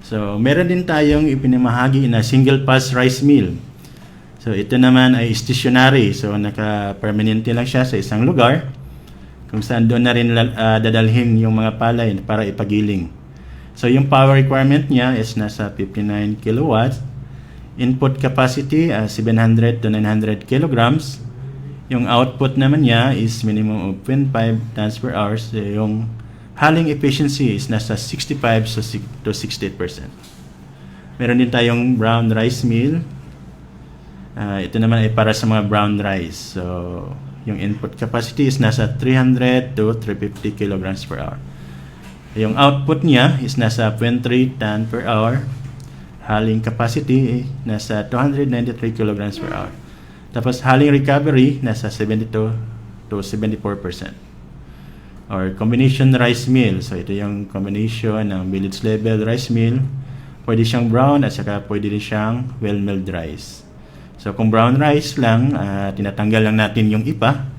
So meron din tayong ipinamahagi na single pass rice mill. So ito naman ay stationary. So naka-permanente lang siya sa isang lugar. kung saan doon na rin dadalhin yung mga palay para ipagiling. So yung power requirement niya is nasa 59 kilowatts. Input capacity 700 to 900 kilograms. Yung output naman niya is minimum of 25 tons per hour. So yung haling efficiency is nasa 65 to 68%. Meron din tayong brown rice mill. Ito naman ay para sa mga brown rice. So yung input capacity is nasa 300 to 350 kilograms per hour. Yung output niya is nasa 23 ton per hour. Haling capacity nasa 293 kilograms per hour. Tapos haling recovery nasa 72 to 74%. Or combination rice mill. So ito yung combination ng village level rice mill. Pwede siyang brown at saka pwede din siyang well-milled rice. So kung brown rice lang, tinatanggal lang natin yung ipa.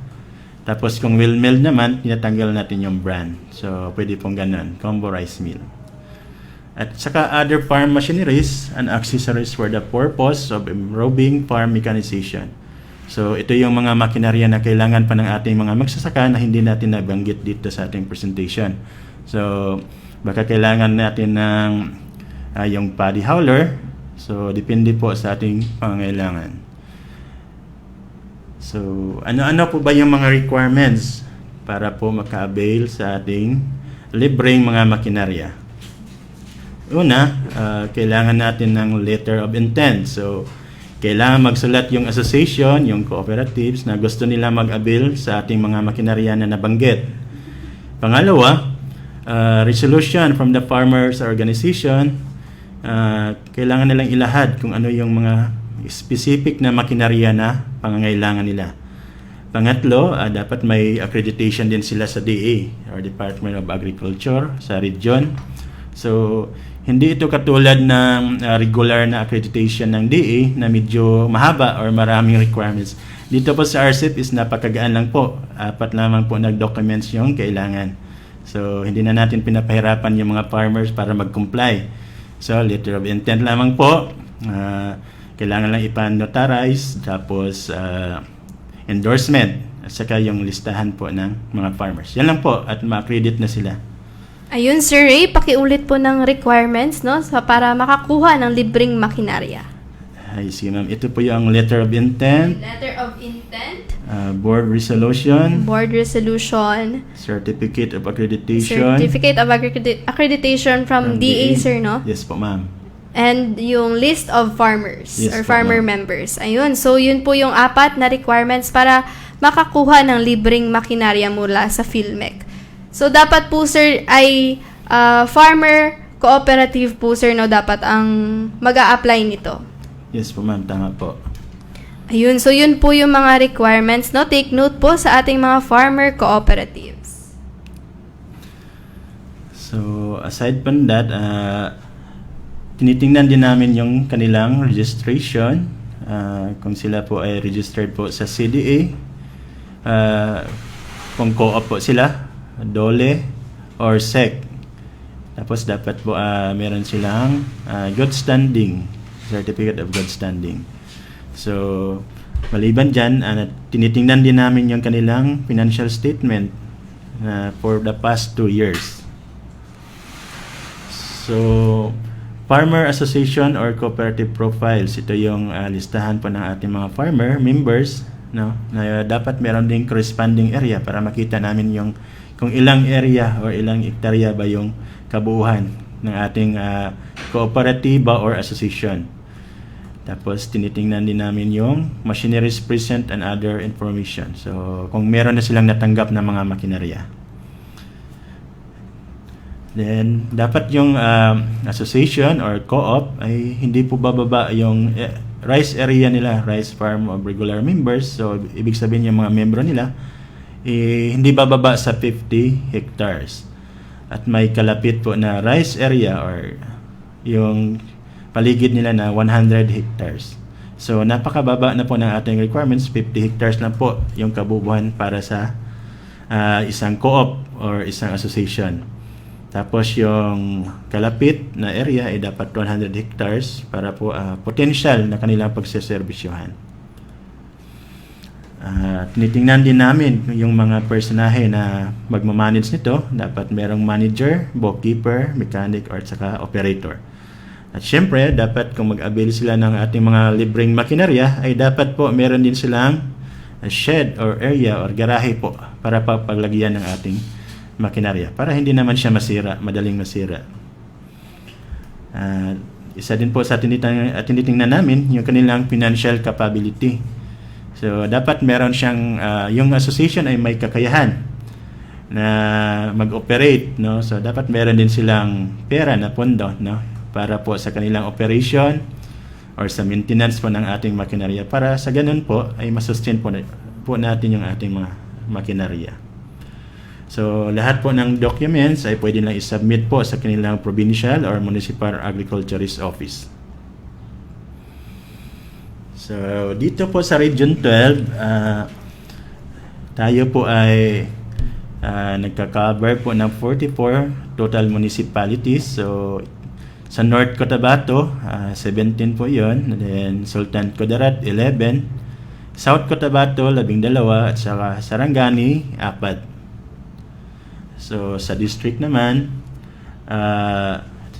Tapos kung well-milled naman, tinatanggal natin yung bran. So pwede pong ganun, combo rice mill. At saka other farm machineries and accessories for the purpose of improving farm mechanization. So ito yung mga makinarya na kailangan pa ng ating mga magsasaka na hindi natin nabanggit dito sa ating presentation. So baka kailangan natin ng yung paddy hauler. So depende po sa ating pangangailangan. So ano-ano po ba yung mga requirements para po maka-avail sa ating libreng mga makinarya? Una, kailangan natin ng letter of intent. So kailangan magsulat yung association, yung cooperatives na gusto nila mag-avail sa ating mga makinarya na nabanggit. Pangalawa, resolution from the farmers organization. Kailangan nilang ilahad kung ano yung mga specific na makinarya na pangangailangan nila. Pangatlo, dapat may accreditation din sila sa DA or Department of Agriculture sa region. So hindi ito katulad ng regular na accreditation ng DA na medyo mahaba or maraming requirements. Dito po sa RCEP is napakagaan lang po. 4 lamang po nag-documents yung kailangan. So hindi na natin pinapahirapan yung mga farmers para mag-comply. So letter of intent lamang po. Kailangan lang ipan-notarize, tapos endorsement, at saka yung listahan po ng mga farmers. Yan lang po at ma-accredit na sila. Ayun, Sir Ray, pakiulit po ng requirements, no? Para makakuha ng libreng makinarya. Ay, sige ma'am. Ito po yung letter of intent, Letter of intent, board resolution, board resolution, certificate of accreditation. certificate of accreditation from DA, sir, no? Yes po ma'am. And yung list of farmers Yes or po, farmer ma'am. members. Ayun. So, yun po yung 4 na requirements para makakuha ng libreng makinarya mula sa PhilMec. So, dapat po, sir, ay farmer cooperative po, sir, no? Dapat ang mag-a-apply nito. Yes po ma'am, tama po. Ayun. So, yun po yung mga requirements, no? Take note po sa ating mga farmer cooperatives. So, aside from that, tinitingnan din namin yung kanilang registration. Kung sila po ay registered po sa CDA, kung co-op po sila, DOLE, or SEC. Tapos dapat po meron silang good standing, certificate of good standing. So, maliban dyan, tinitingnan din namin yung kanilang financial statement for the past 2 years. So, Farmer Association or Cooperative Profiles, ito yung listahan po ng ating mga farmer members, no, na dapat meron ding corresponding area para makita namin yung kung ilang area or ilang hektarya ba yung kabuuan ng ating kooperatiba or association. Tapos tinitingnan din namin yung machineries present and other information. So kung meron na silang natanggap na mga makinarya. Then, dapat yung association or co-op ay hindi po bababa yung rice area nila, rice farm of regular members. So, ibig sabihin yung mga membro nila, hindi bababa sa 50 hectares. At may kalapit po na rice area or yung paligid nila na 100 hectares. So, napakababa na po ng ating requirements. 50 hectares na po yung kabubuhan para sa isang co-op or isang association. Tapos yung kalapit na area ay dapat 100 hectares para po potential na kanilang pagseservisyohan. Tinitingnan din namin yung mga personahe na magmamanage nito. Dapat merong manager, bookkeeper, mechanic, or saka operator. At syempre, dapat kung mag-avail sila ng ating mga libreng makinarya, ay dapat po meron din silang shed or area or garahe po para paglagyan ng ating makinarya. Para hindi naman siya masira, madaling masira. Isa din po sa tinitingnan namin yung kanilang financial capability. So, dapat meron siyang, yung association ay may kakayahan na mag-operate, no? So, dapat meron din silang pera na pondo, no? Para po sa kanilang operation or sa maintenance po ng ating makinarya. Para sa ganun po, ay masustain po natin yung ating mga makinarya. So, lahat po ng documents ay pwede lang isubmit po sa kanilang provincial or municipal agriculturist office. So, dito po sa Region 12, tayo po ay nagka-cover po ng 44 total municipalities. So, sa North Cotabato, 17 po yun. And then, Sultan Kudarat, 11. South Cotabato, 12. At saka Sarangani, 4. So, sa district naman,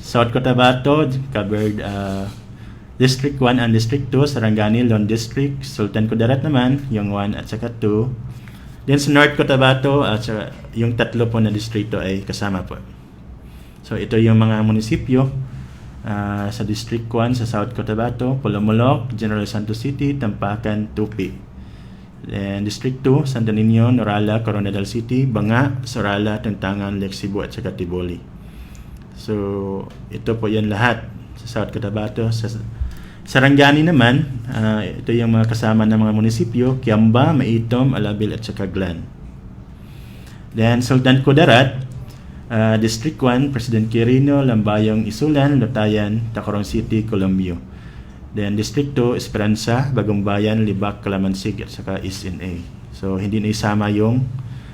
South Cotabato covered District 1 and District 2, Sarangani, Lone District, Sultan Kudarat naman, yung 1 at saka 2. Then sa North Cotabato, at saka yung 3 po na distrito ay kasama po. So, ito yung mga munisipyo sa District 1 sa South Cotabato, Polomolok, General Santos City, Tampakan, Tupi. Then District 2, Santo Niño, Norala, Coronadal City, Banga, Sorala, Tantangan, Lake Cebu at saka Tiboli. So, ito po yan lahat sa South Cotabato. Sa Sarangani naman, ito yung mga kasama ng mga munisipyo, Kiamba, Maitom, Alabil at saka Glan. Then Sultan Kudarat, District 1, President Quirino, Lambayong, Isulan, Lutayan, Tacloban City, Colombio. Then District 2, Esperanza, Bagong Bayan, Libak, Calamansig at saka SNA. So hindi na isama yung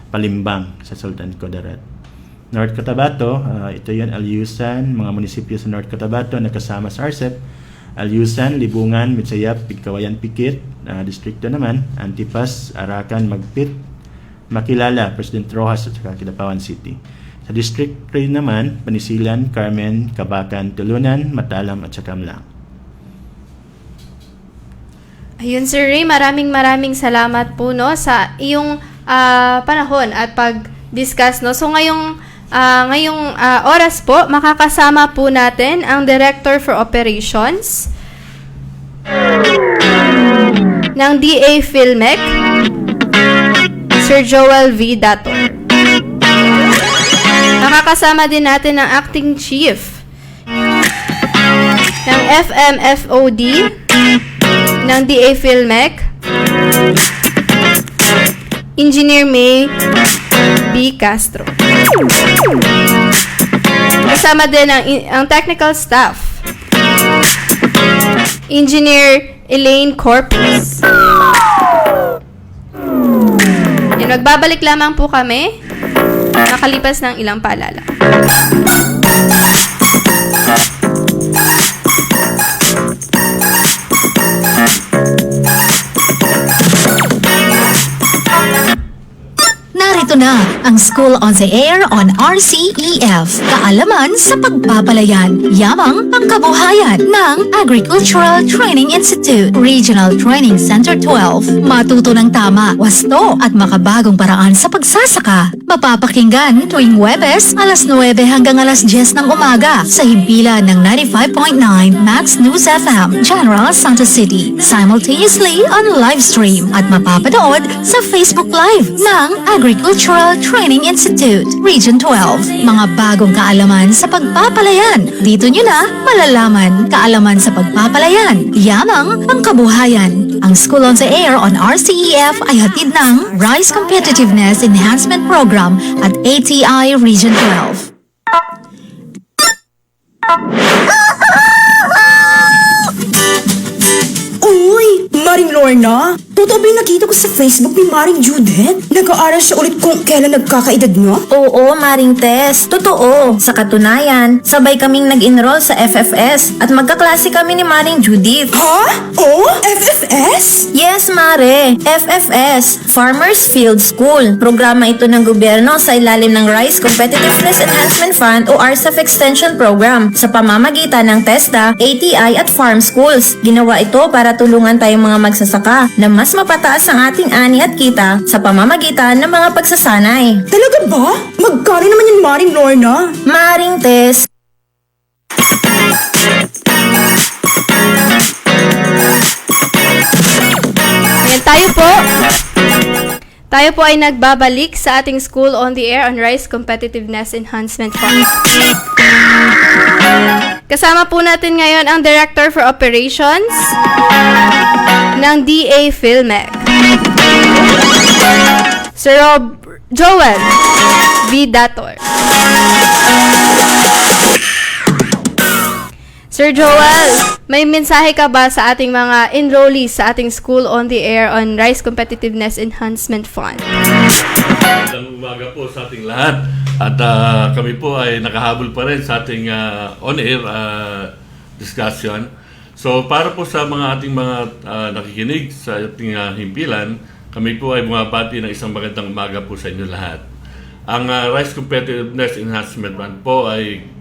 Palimbang sa Sultan Kudarat. North Cotabato, ito yun, Alyusan, mga munisipyo sa North Cotabato na kasama sa RCEP. Alyusan, Libungan, Mitsayap, Pigkawayan, Pikit. District 2 naman, Antipas, Arakan, Magpit, Makilala, President Rojas at saka Kidapawan City. Sa District 3 naman, Panisilan, Carmen, Kabakan, Tulunan, Matalam at saka Mlang. Ayun, Sir Ray, maraming salamat po, no, sa iyong panahon at pag-discuss, no. So ngayong oras po, makakasama po natin ang Director for Operations ng DA PhilMec, Sir Joel V. Dator. Makakasama din natin ang Acting Chief ng FMFOD ng DA PhilMec, Engineer May B. Castro. Kasama din ang technical staff, Engineer Elaine Corpus. Yan, magbabalik lamang po kami nakalipas ng ilang paalala. Narito na ang School on the Air on RCEF. Kaalaman sa pagpapalayan, yamang pangkabuhayan ng Agricultural Training Institute, Regional Training Center 12. Matuto ng tama, wasto at makabagong paraan sa pagsasaka. Mapapakinggan tuwing Huwebes, alas 9 hanggang alas 10 ng umaga sa himpilan ng 95.9 Max News FM, General Santos City. Simultaneously on live stream at mapapanood sa Facebook Live ng Agricultural Training Institute, Region 12. Mga bagong kaalaman sa pagpapalayan. Dito nyo na malalaman kaalaman sa pagpapalayan. Yamang pangkabuhayan. Ang School on the Air on RCEF ay hatid ng Rice Competitiveness Enhancement Program at ATI Region 12. Uy, Maring Lorna, Totoo ba yung nakita ko sa Facebook ni Maring Judith? Nag-aaral siya ulit kung kailan nagkakaedad na? Oo, Maring Tess. Totoo. Sa katunayan, sabay kaming nag-enroll sa FFS at magkaklase kami ni Maring Judith. Ha? Oh? FFS? Yes, Mare. FFS, Farmers Field School. Programa ito ng gobyerno sa ilalim ng Rice Competitiveness Enhancement Fund o RCEF Extension Program sa pamamagitan ng TESDA, ATI at Farm Schools. Ginawa ito para tulungan tayong mga magsasaka na mas mapataas ang ating ani at kita sa pamamagitan ng mga pagsasanay. Talaga ba? Magkano naman yan, Maring Lorna? Maring Tess, Ayan, tayo po ay nagbabalik sa ating School on the Air on Rice Competitiveness Enhancement Fund. Kasama po natin ngayon ang Director for Operations ng DA PhilMec, Sir Joel V. Dator. Sir Joel, may mensahe ka ba sa ating mga enrollees sa ating School on the Air on Rice Competitiveness Enhancement Fund? Magandang umaga po sa ating lahat. At kami po ay nakahabol pa rin sa ating on-air discussion. So para po sa mga ating mga nakikinig sa ating himpilan, kami po ay bumabati ng isang magandang umaga po sa inyo lahat. Ang Rice Competitiveness Enhancement Fund po ay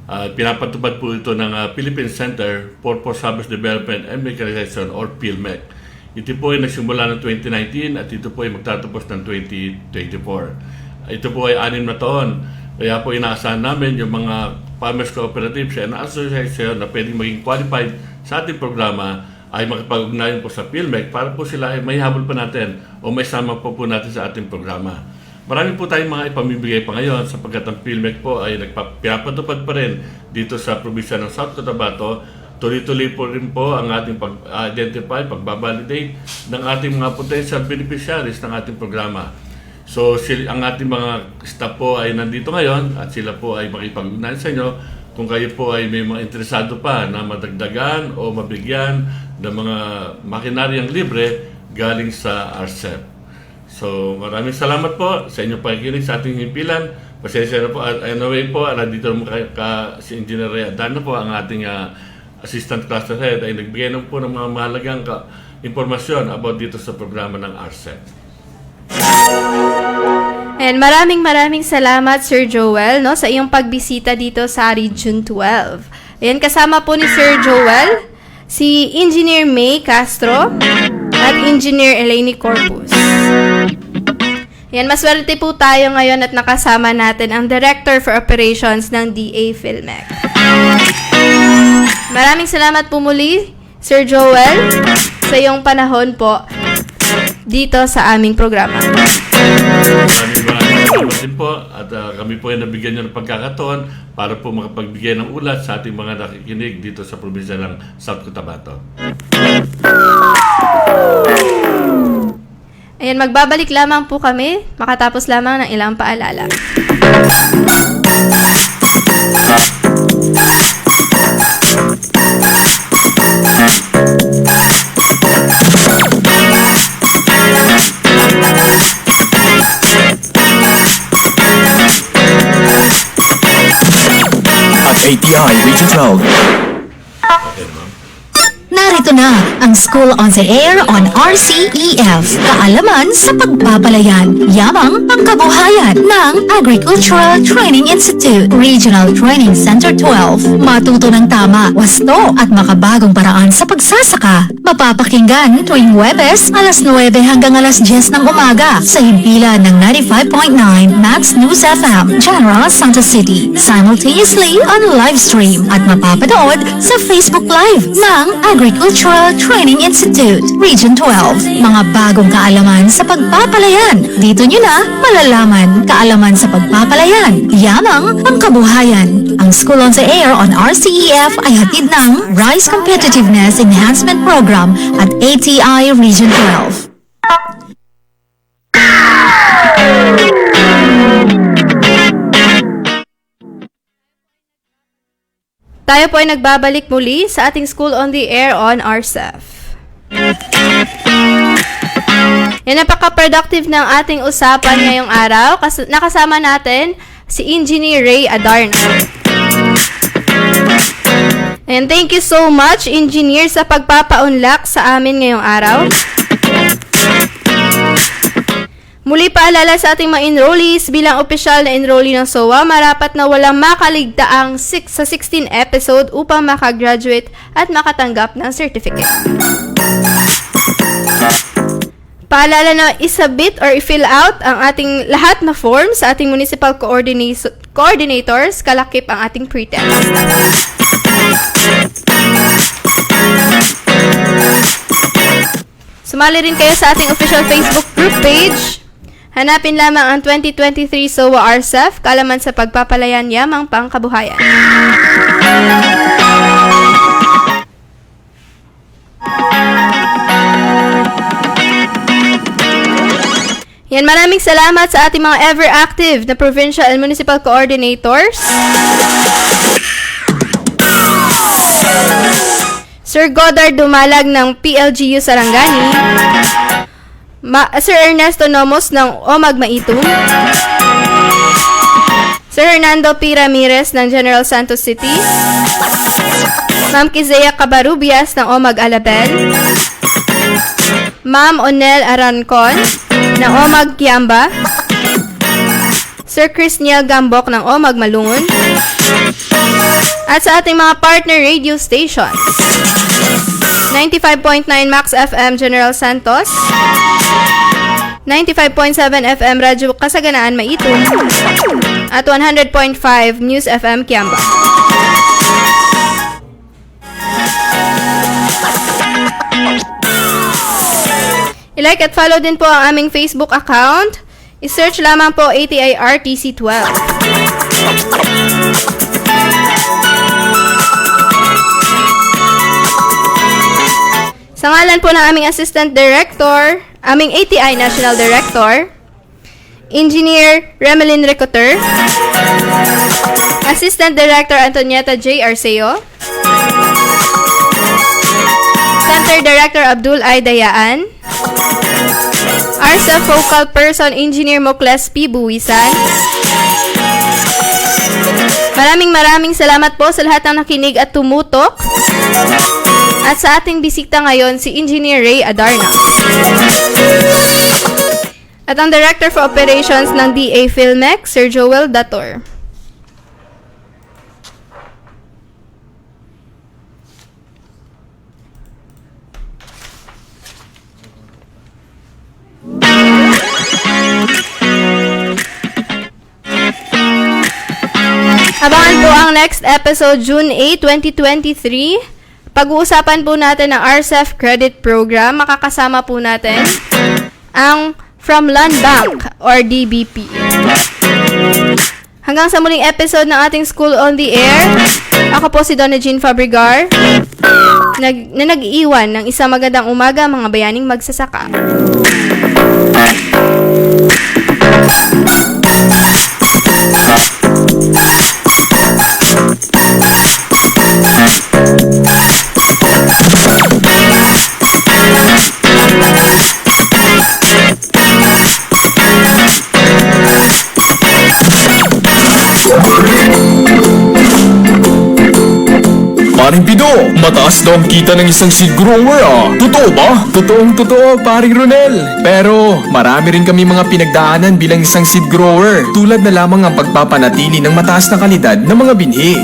pinapatupad po ito ng Philippine Center for Post-Harvest Development and Mechanization or PhilMec. Ito po ay nagsimula ng 2019 at ito po ay magtatapos ng 2024. Ito po ay 6 na taon. Kaya po inaasahan namin yung mga farmers cooperatives and association na pwedeng maging qualified sa ating programa ay makipag-ugnayan po sa PhilMec para po sila ay may habol pa natin o may sama po natin sa ating programa. Marami po tayong mga ipamibigay pa ngayon sapagkat ang PhilMec po ay pinapatupad pa rin dito sa probinsya ng South Cotabato. Tuloy-tuloy po rin po ang ating pag-identify, pag-validate ng ating mga potential beneficiaries ng ating programa. So ang ating mga staff po ay nandito ngayon at sila po ay makipag-ugnayan sa inyo kung kayo po ay may mga interesado pa na madagdagan o mabigyan ng mga makinaryang libre galing sa RCEF. So, maraming salamat po sa inyong pakikinig sa ating himpilan. Pasensya na po. Anyway po, nandito naman si Engineer Ray Adana po, ang ating Assistant Cluster Head, ay nagbigay na po ng mga mahalagang impormasyon about dito sa programa ng RCEF. And maraming salamat Sir Joel sa iyong pagbisita dito sa Region 12. Ayan, kasama po ni Sir Joel si Engineer May Castro at Engineer Eleni Corpus. Yan, maswerte po tayo ngayon at nakasama natin ang Director for Operations ng DA PhilMec. Maraming salamat po muli, Sir Joel, sa iyong panahon po dito sa aming programa. Maraming salamat din po at kami po ay nabigyan nyo ng pagkakataon para po makapagbigay ng ulat sa ating mga nakikinig dito sa probinsya ng South Cotabato. Ayan, magbabalik lamang po kami makatapos lamang ng ilang paalala. At ATI Region 12. Narito na ang School on the Air on RCEF. Kaalaman sa pagpapalayan, yamang pangkabuhayan ng Agricultural Training Institute, Regional Training Center 12. Matuto ng tama, wasto at makabagong paraan sa pagsasaka. Mapapakinggan tuwing Huwebes, alas 9 hanggang alas 10 ng umaga sa himpilan ng 95.9 Max News FM, General Santos City. Simultaneously on livestream at mapapanood sa Facebook Live ng Agricultural Training Institute, Region 12. Mga bagong kaalaman sa pagpapalayan. Dito nyo na malalaman kaalaman sa pagpapalayan. Yamang pangkabuhayan. Ang School on the Air on RCEF ay hatid ng Rice Competitiveness Enhancement Program at ATI Region 12. Tayo po ay nagbabalik muli sa ating School on the Air on RCEF. Yan, napaka-productive ng ating usapan ngayong araw. Nakasama natin si Engineer Ray Adarna. And thank you so much, Engineer, sa pagpapaunlak sa amin ngayong araw. Muli paalala sa ating mga enrollees, bilang opisyal na enrollee ng SOA, marapat na walang makaligdaang 6 sa 16 episode upang makagraduate at makatanggap ng certificate. Paalala na isubmit or i-fill out ang ating lahat na forms sa ating municipal coordinators, kalakip ang ating pre-test. Sumali rin kayo sa ating official Facebook group page. Hanapin lamang ang 2023 SOA RCEF, kaalaman sa pagpapalayan yamang pangkabuhayan. Yan, maraming salamat sa ating mga ever active na provincial and municipal coordinators. Sir Godard Dumalag ng PLGU Sarangani, Sir Ernesto Nomos ng OMAG Maitum, Sir Hernando P. Ramirez ng General Santos City, Ma'am Kizea Cabarubias ng OMAG Alabel, Ma'am Onel Arancon ng OMAG Kiamba, Sir Chris Niel Gambok ng OMAG Malungon, at sa ating mga partner radio stations, 95.9 Max FM General Santos, 95.7 FM Radyo Kasaganaan Maitum, at 100.5 News FM Kiamba. I-like at follow din po ang aming Facebook account. I-search lamang po ATIRTC12. Sa ngalan po ng aming Assistant Director, aming ATI National Director, Engineer Remelin Recoter, Assistant Director Antonieta J. Arceo, Center Director Abdul I. Dayaan, RCEF Focal Person Engineer Mokles P. Buwisan. Maraming salamat po sa lahat ng nakinig at tumutok. At sa ating bisita ngayon, si Engineer Ray Adarna. At ang Director for Operations ng DA Philmex, Sir Joel Dator. Abangan po ang next episode, June 8, 2023. Pag-uusapan po natin ang RCEF Credit Program. Makakasama po natin ang From Land Bank or DBP. Hanggang sa muling episode ng ating School on the Air, ako po si Donna Jean Fabregar, na nag-iwan ng isang magandang umaga mga bayaning magsasaka. Paring Pido, mataas daw ang kita ng isang seed grower ah. Totoo ba? Totoo, paring Ronel. Pero marami rin kami mga pinagdaanan bilang isang seed grower. Tulad na lamang ang pagpapanatili ng mataas na kalidad ng mga binhi.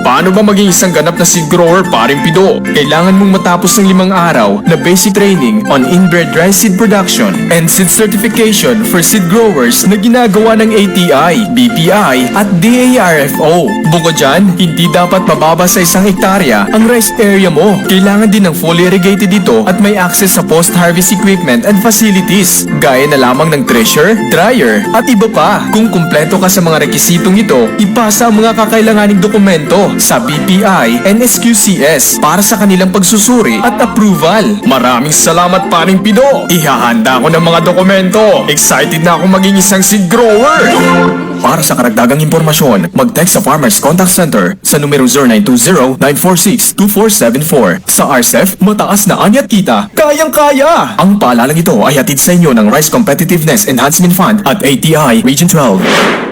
Paano ba maging isang ganap na seed grower, paring Pido? Kailangan mong matapos ng 5 araw na basic training on inbred rice seed production and seed certification for seed growers na ginagawa ng ATI, BPI at DARFO. Bukod dyan, hindi dapat mababa sa 1 hektarya ang rice area mo. Kailangan din ng fully irrigated ito at may access sa post-harvest equipment and facilities, gaya na lamang ng thresher, dryer, at iba pa. Kung kumpleto ka sa mga rekisitong ito, ipasa ang mga kakailanganing dokumento sa BPI and SQCS para sa kanilang pagsusuri at approval. Maraming salamat, paring Pido. Ihahanda ko ng mga dokumento. Excited na ako maging isang seed grower. Para sa karagdagang impormasyon, mag-text sa Farmers Contact Center sa numero 0920-946-2474. Sa RCEF, mataas na anyat kita, kayang-kaya! Ang paalalang ito ay hatid sa inyo ng Rice Competitiveness Enhancement Fund at ATI Region 12.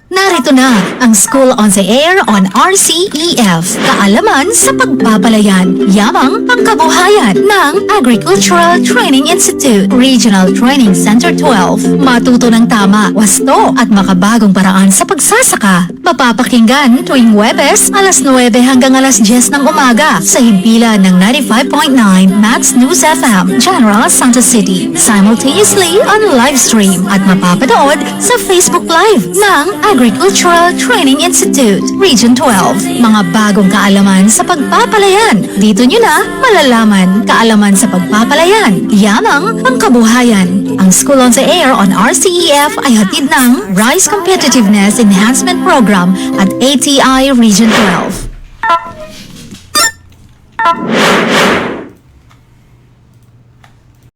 Narito na ang School on the Air on RCEF. Kaalaman sa pagpapalayan, yamang pangkabuhayan ng Agricultural Training Institute, Regional Training Center 12. Matuto ng tama, wasto at makabagong paraan sa pagsasaka. Mapapakinggan tuwing Huwebes, alas 9 hanggang alas 10 ng umaga sa himpilan ng 95.9 Max News FM, General Santos City. Simultaneously on live stream at mapapanood sa Facebook Live ng Agricultural Training Institute, Region 12. Mga bagong kaalaman sa pagpapalayan. Dito nyo na malalaman kaalaman sa pagpapalayan. Yamang pangkabuhayan. Ang School on the Air on RCEF ay hatid ng Rice Competitiveness Enhancement Program at ATI Region 12.